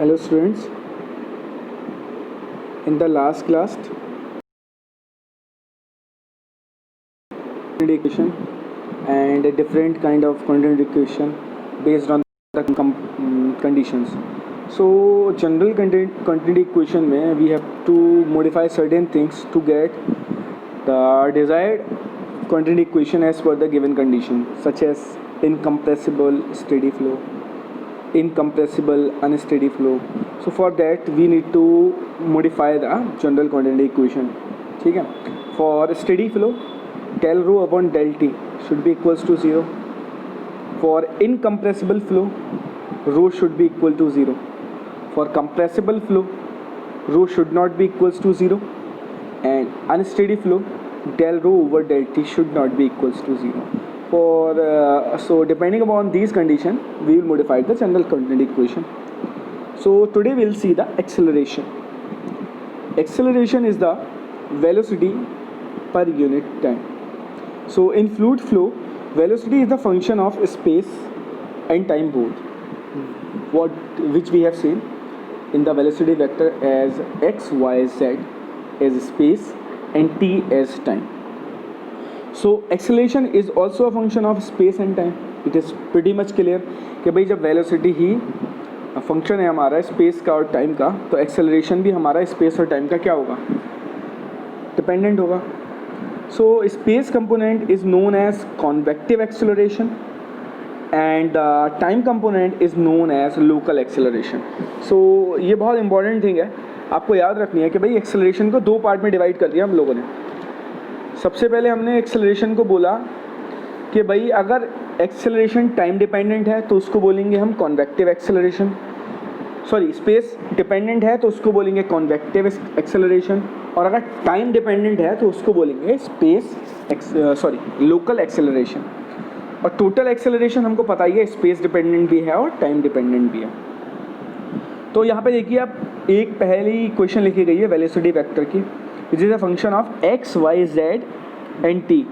Hello students, in the last class quantity equation and a different kind of quantity equation based on the conditions. So general quantity equation में we have to modify certain things to get the desired quantity equation as per the given condition, such as incompressible steady flow, incompressible unsteady flow. So for that we need to modify the general quantity equation. ठीक है. For steady flow, del rho upon del t should be equals to 0. For incompressible flow, rho should be equal to 0. For compressible flow, rho should not be equals to 0, and unsteady flow, del rho over del t should not be equals to 0. So depending upon these conditions, we will modify the general quantity equation. So today we will see the acceleration. Acceleration is the velocity per unit time. So in fluid flow, velocity is the function of space and time both, which we have seen in the velocity vector as x, y, z as space and t as time. So acceleration is also a function of space and time. It is pretty much clear कि भाई जब velocity ही function है हमारा space का और time का, तो acceleration भी हमारा स्पेस और टाइम का क्या होगा, डिपेंडेंट होगा. So space component is known as convective acceleration and time component is known as local acceleration. So ये बहुत इंपॉर्टेंट थिंग है, आपको याद रखनी है कि भाई एक्सेलरेशन को दो पार्ट में डिवाइड कर दिया हम लोगों ने. सबसे पहले हमने एक्सेलरेशन को बोला कि भाई अगर एक्सेलरेशन टाइम डिपेंडेंट है तो उसको बोलेंगे हम कॉन्वेक्टिव एक्सेलरेशन, स्पेस डिपेंडेंट है तो उसको बोलेंगे कॉन्वेक्टिव एक्सेलरेशन, और अगर टाइम डिपेंडेंट है तो उसको बोलेंगे लोकल एक्सेलरेशन. और टोटल एक्सेलरेशन हमको पता ही है स्पेस डिपेंडेंट भी है और टाइम डिपेंडेंट भी है. तो यहाँ पे देखिए आप एक पहली इक्वेशन लिखी गई है वेलोसिटी वेक्टर की, which is a function of X, Y, Z and T.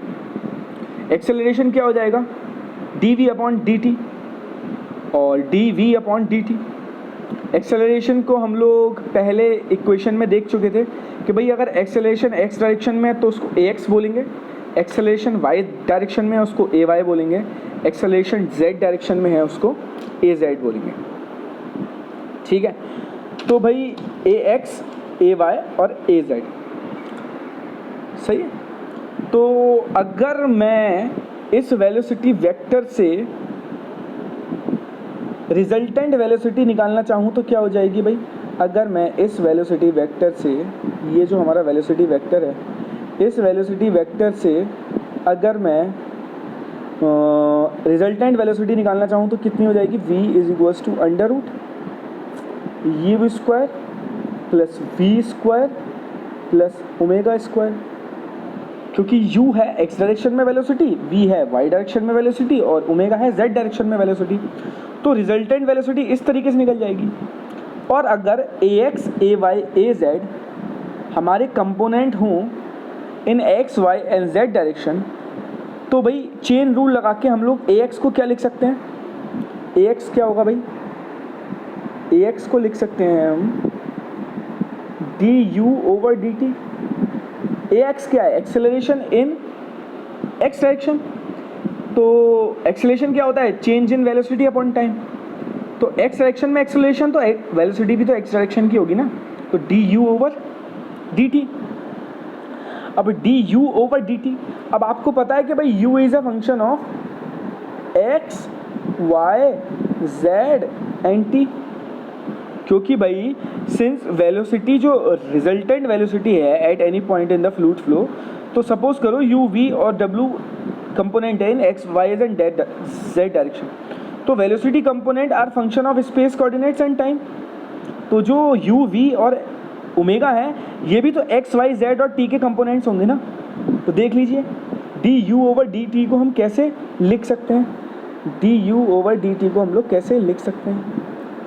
Acceleration क्या हो जाएगा, dv अपॉन dt और dv अपॉन dt. एक्सेलरेशन को हम लोग पहले इक्वेशन में देख चुके थे कि भाई अगर एक्सेलरेशन x डायरेक्शन में है तो उसको ax बोलेंगे, एक्सेलरेशन y डायरेक्शन में है उसको ay बोलेंगे, एक्सेलरेशन z डायरेक्शन में है उसको az बोलेंगे. ठीक है. तो भाई ax, ay और az सही है. तो अगर मैं इस वेलोसिटी वेक्टर से रिजल्टेंट वेलोसिटी निकालना चाहूँ तो क्या हो जाएगी भाई, अगर मैं इस वेलोसिटी वेक्टर से, ये जो हमारा वेलोसिटी वेक्टर है, इस वेलोसिटी वेक्टर से अगर मैं रिजल्टेंट वेलोसिटी निकालना चाहूँ तो कितनी हो जाएगी, v is equals to under root u square plus v square plus omega square. क्योंकि u है x डायरेक्शन में वेलोसिटी, v है y डायरेक्शन में वेलोसिटी और ओमेगा है z डायरेक्शन में वेलोसिटी. तो रिजल्टेंट वेलोसिटी इस तरीके से निकल जाएगी. और अगर ax, ay, az हमारे कंपोनेंट हों इन x, y and z direction, तो भाई चेन रूल लगा के हम लोग ax को क्या लिख सकते हैं, ax क्या होगा भाई, ax को लिख सकते हैं हम du ओवर dt. ax क्या है, एक्सेलरेशन इन x डायरेक्शन. तो एक्सेलरेशन क्या होता है, change in velocity upon time. तो x डायरेक्शन में एक्सेलरेशन तो वेलोसिटी भी तो x डायरेक्शन की होगी ना, तो du ओवर dt. अब du ओवर dt, अब आपको पता है कि भाई u is a function of x, y, z and t. क्योंकि भाई सिंस वेलोसिटी जो रिजल्टेंट वेलोसिटी है at any point in the fluid flow, तो सपोज करो u, v और w कंपोनेंट है in x, y and z direction, तो velocity component are function of space coordinates and time. तो जो u, v और omega है ये भी तो x, y, z और t के कंपोनेंट्स होंगे ना. तो देख लीजिए du ओवर dt को हम कैसे लिख सकते हैं, du ओवर dt को हम लोग कैसे लिख सकते हैं,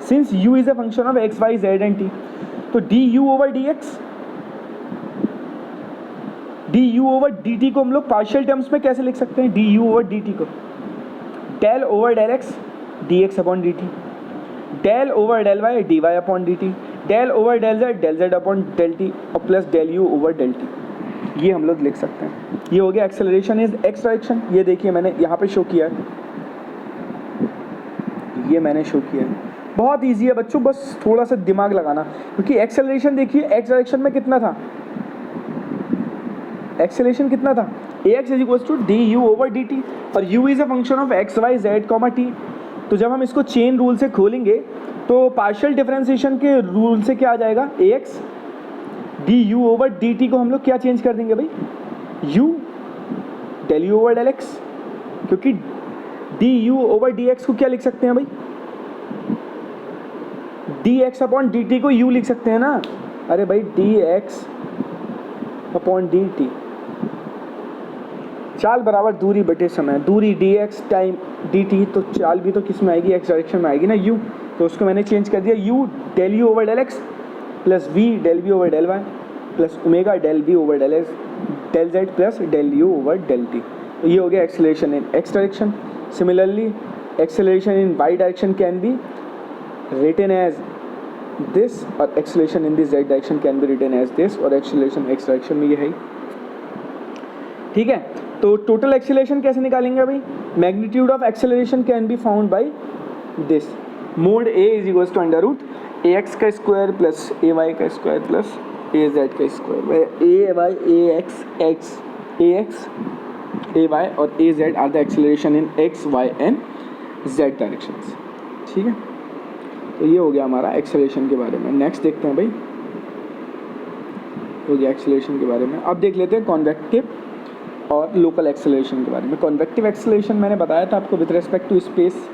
since u is a function of x, y, z and t. तो du over dx, du over dt को हम लोग पार्शियल टर्म्स में कैसे लिख सकते हैं, du ओवर dt को del over del x dx upon dt, del over del Y D Y upon D T, del over del Z upon del T और plus del U over del T, ये हम लोग लिख सकते हैं। ये हो गया एक्सेलरेशन इज एक्स डायरेक्शन। ये देखिए मैंने यहाँ पे शो किया है, ये मैंने शो किया है। बहुत इजी है बच्चों, बस थोड़ा सा दिमाग लगाना, क्योंकि एक्सेलरेशन देखिए एक्स डायरेक्शन में कितना था, एक्सेलरेशन कितना था, ax is equal to D U over D T, और u is a function of X Y Z comma T. तो जब हम इसको चेन रूल से खोलेंगे तो पार्शियल डिफरेंशिएशन के रूल से क्या आ जाएगा, ax D U over D T को हम लोग क्या चेंज कर देंगे भाई, u del U over del X, क्योंकि D U over D X को क्या लिख सकते हैं भाई, D X upon D T को u लिख सकते हैं ना। अरे भाई D X upon D T, चाल बराबर दूरी बटे समय, दूरी D X time D T, तो चाल भी तो किस में आएगी, एक्स डायरेक्शन में आएगी ना, u, तो उसको मैंने चेंज कर दिया, u del U over del X plus v del v over del Y plus omega del v over del X del Z plus del u over del T. तो ये हो गया acceleration in X direction. Similarly acceleration in Y direction can be written as this, और acceleration in this Z direction can be written as this, और acceleration X direction में ये है। ठीक है, तो टोटल एक्सेलरेशन कैसे निकालेंगे भाई, magnitude of acceleration can be found by this, mod A is equals to under root A X का स्क्वायर प्लस ए वाई का स्क्वायर प्लस ए जेड का square, A Y A X A Y और A Z are the acceleration in X Y and Z directions. ठीक है, तो ये हो गया हमारा एक्सेलरेशन के बारे में। नेक्स्ट देखते हैं भाई, हो गया एक्सेलरेशन के बारे में। अब देख लेते हैं कॉन्वेक्टिव और लोकल एक्सेलरेशन के बारे में। कॉन्वेक्टिव एक्सेलरेशन मैंने बताया था आपको विद रिस्पेक्ट टू स्पेस,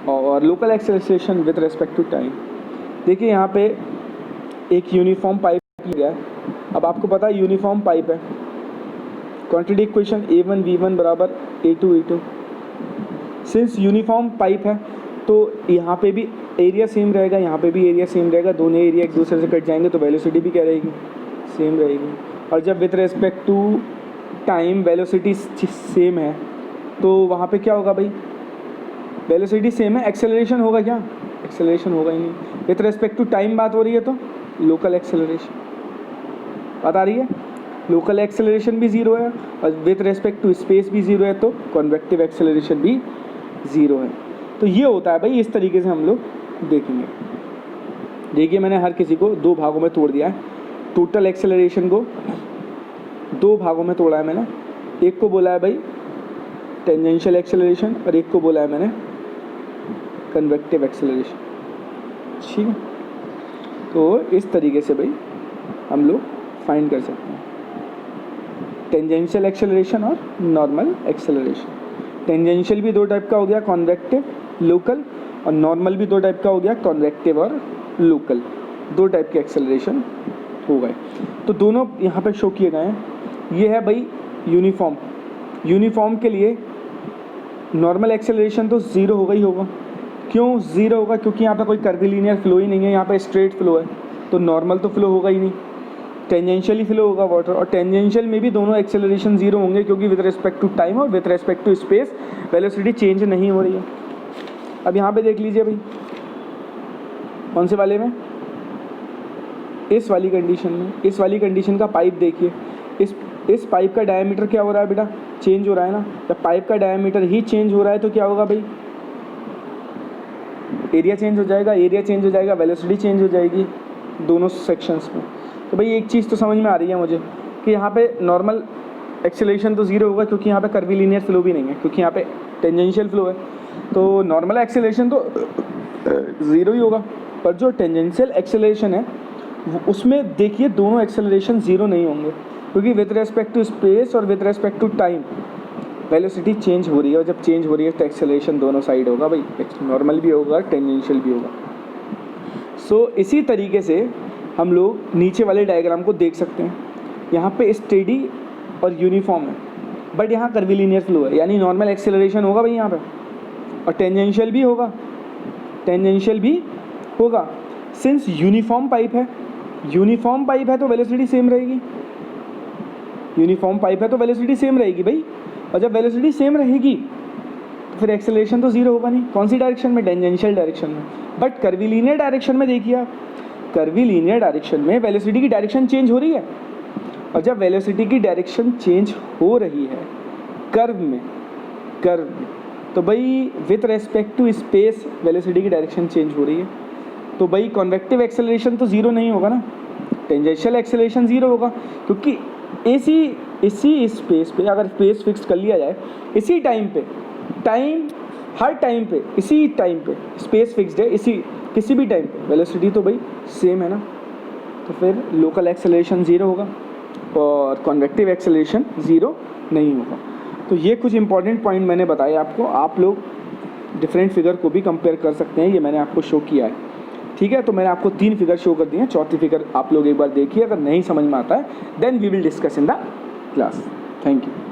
और local acceleration with respect to time. देखिए यहाँ पे एक यूनिफॉर्म पाइप किया है, अब आपको पता है यूनिफॉर्म पाइप है, क्वांटिटी इक्वेशन A1 V1 बराबर A2 E2। Since uniform pipe है तो यहाँ पे भी एरिया सेम रहेगा, यहाँ पे भी एरिया सेम रहेगा, दोनों एरिया एक दूसरे से कट जाएंगे तो वेलोसिटी भी क्या रहेगी, सेम रहेगी। और जब with respect to time velocity same है तो वहाँ पे क्या होगा भाई, वेलोसिटी सेम है, एक्सेलरेशन होगा क्या, एक्सेलरेशन होगा ही नहीं। विथ रिस्पेक्ट टू टाइम बात हो रही है तो लोकल एक्सेलरेशन बात आ रही है, लोकल एक्सेलरेशन भी ज़ीरो है और विथ रिस्पेक्ट टू स्पेस भी ज़ीरो है, तो कॉन्वेक्टिव एक्सेलरेशन भी ज़ीरो है। तो ये होता है भाई, इस तरीके से हम लोग देखेंगे। देखिए मैंने हर किसी को दो भागों में तोड़ दिया है, टोटल एक्सेलरेशन को दो भागों में तोड़ा है मैंने, एक को बोला है भाई टेंजेंशियल एक्सेलरेशन और एक को बोला है मैंने कन्वेक्टिव एक्सेलरेशन। ठीक है, तो इस तरीके से भाई हम लोग फाइंड कर सकते हैं टेंजेंशियल एक्सेलरेशन और नॉर्मल एक्सेलरेशन। टेंजेंशियल भी दो टाइप का हो गया, कॉन्वेक्टिव लोकल, और नॉर्मल भी दो टाइप का हो गया, कॉन्वेक्टिव और लोकल, दो टाइप के एक्सेलरेशन हो गए। तो दोनों यहाँ पे शो किए गए हैं। ये है भाई यूनिफॉर्म, यूनिफॉर्म के लिए नॉर्मल एक्सेलरेशन तो ज़ीरो होगा ही होगा। क्यों ज़ीरो होगा, क्योंकि यहाँ पे कोई कर्विलिनियर फ्लो ही नहीं है, यहाँ पे स्ट्रेट फ्लो है, तो नॉर्मल तो फ्लो होगा ही नहीं, टेंजेंशियल ही फ्लो होगा वाटर। और टेंजेंशियल में भी दोनों एक्सेलरेशन ज़ीरो होंगे, क्योंकि विद रिस्पेक्ट टू टाइम और with respect to space velocity change नहीं हो रही है। अब यहाँ पे देख लीजिए भाई, कौन से वाले में, इस वाली कंडीशन में, इस वाली कंडीशन का पाइप देखिए, इस पाइप का डायमीटर क्या हो रहा है बेटा, चेंज हो रहा है ना। जब पाइप का डायमीटर ही चेंज हो रहा है तो क्या होगा भाई, एरिया चेंज हो जाएगा, एरिया चेंज हो जाएगा, वेलोसिटी चेंज हो जाएगी दोनों सेक्शंस में। तो भाई एक चीज़ तो समझ में आ रही है मुझे कि यहाँ पे नॉर्मल एक्सेलरेशन तो ज़ीरो होगा, क्योंकि यहाँ पे कर्विलिनियर फ्लो भी नहीं है, क्योंकि यहाँ पे टेंजेंशियल फ्लो है, तो नॉर्मल एक्सेलरेशन तो ज़ीरो ही होगा। पर जो टेंजेंशियल एक्सेलरेशन है उसमें देखिए दोनों एक्सेलरेशन ज़ीरो नहीं होंगे, क्योंकि विद रिस्पेक्ट टू स्पेस और with respect to time velocity change हो रही है, और जब चेंज हो रही है तो एक्सेलरेशन दोनों साइड होगा भाई, नॉर्मल भी होगा, टेंजेंशियल भी होगा। सो इसी तरीके से हम लोग नीचे वाले डायग्राम को देख सकते हैं। यहाँ पे स्टेडी और यूनिफॉर्म है, बट यहाँ कर्विलिनियर फ्लो है, यानी नॉर्मल एक्सेलरेशन होगा भाई यहाँ पे, और टेंजेंशियल भी होगा, टेंजेंशियल भी होगा। सिंस यूनिफॉर्म पाइप है, यूनिफॉर्म पाइप है तो वेलोसिटी सेम रहेगी, यूनिफॉर्म पाइप है तो वेलोसिटी सेम रहेगी भाई। और जब वेलोसिटी सेम रहेगी तो फिर एक्सेलरेशन तो ज़ीरो होगा नहीं। कौन सी डायरेक्शन में, टेंजेंशियल डायरेक्शन में। बट कर्वीलिनियर डायरेक्शन में देखिए आप, कर्वीलिनियर डायरेक्शन में वेलोसिटी की डायरेक्शन चेंज हो रही है, और जब वेलोसिटी की डायरेक्शन चेंज हो रही है कर्व में, तो भाई with respect to space velocity की डायरेक्शन चेंज हो रही है, तो भाई कॉन्वेक्टिव एक्सेलरेशन तो ज़ीरो नहीं होगा ना, टेंजेंशियल एक्सेलरेशन ज़ीरो होगा, क्योंकि इसी स्पेस पे अगर स्पेस फिक्स कर लिया जाए, इसी टाइम पे, हर टाइम पे, इसी टाइम पे स्पेस फिक्स्ड है, इसी किसी भी टाइम पे वेलोसिटी तो भाई सेम है ना, तो फिर लोकल एक्सेलरेशन ज़ीरो होगा और कॉन्वेक्टिव एक्सेलरेशन ज़ीरो नहीं होगा। तो ये कुछ इंपॉर्टेंट पॉइंट मैंने बताए आपको, आप लोग डिफरेंट फिगर को भी कंपेयर कर सकते हैं, ये मैंने आपको शो किया है, ठीक है। तो मैंने आपको 3 फिगर शो कर दिए हैं, चौथी फिगर आप लोग एक बार देखिए, अगर नहीं समझ में आता है then we will discuss in the class. Thank you.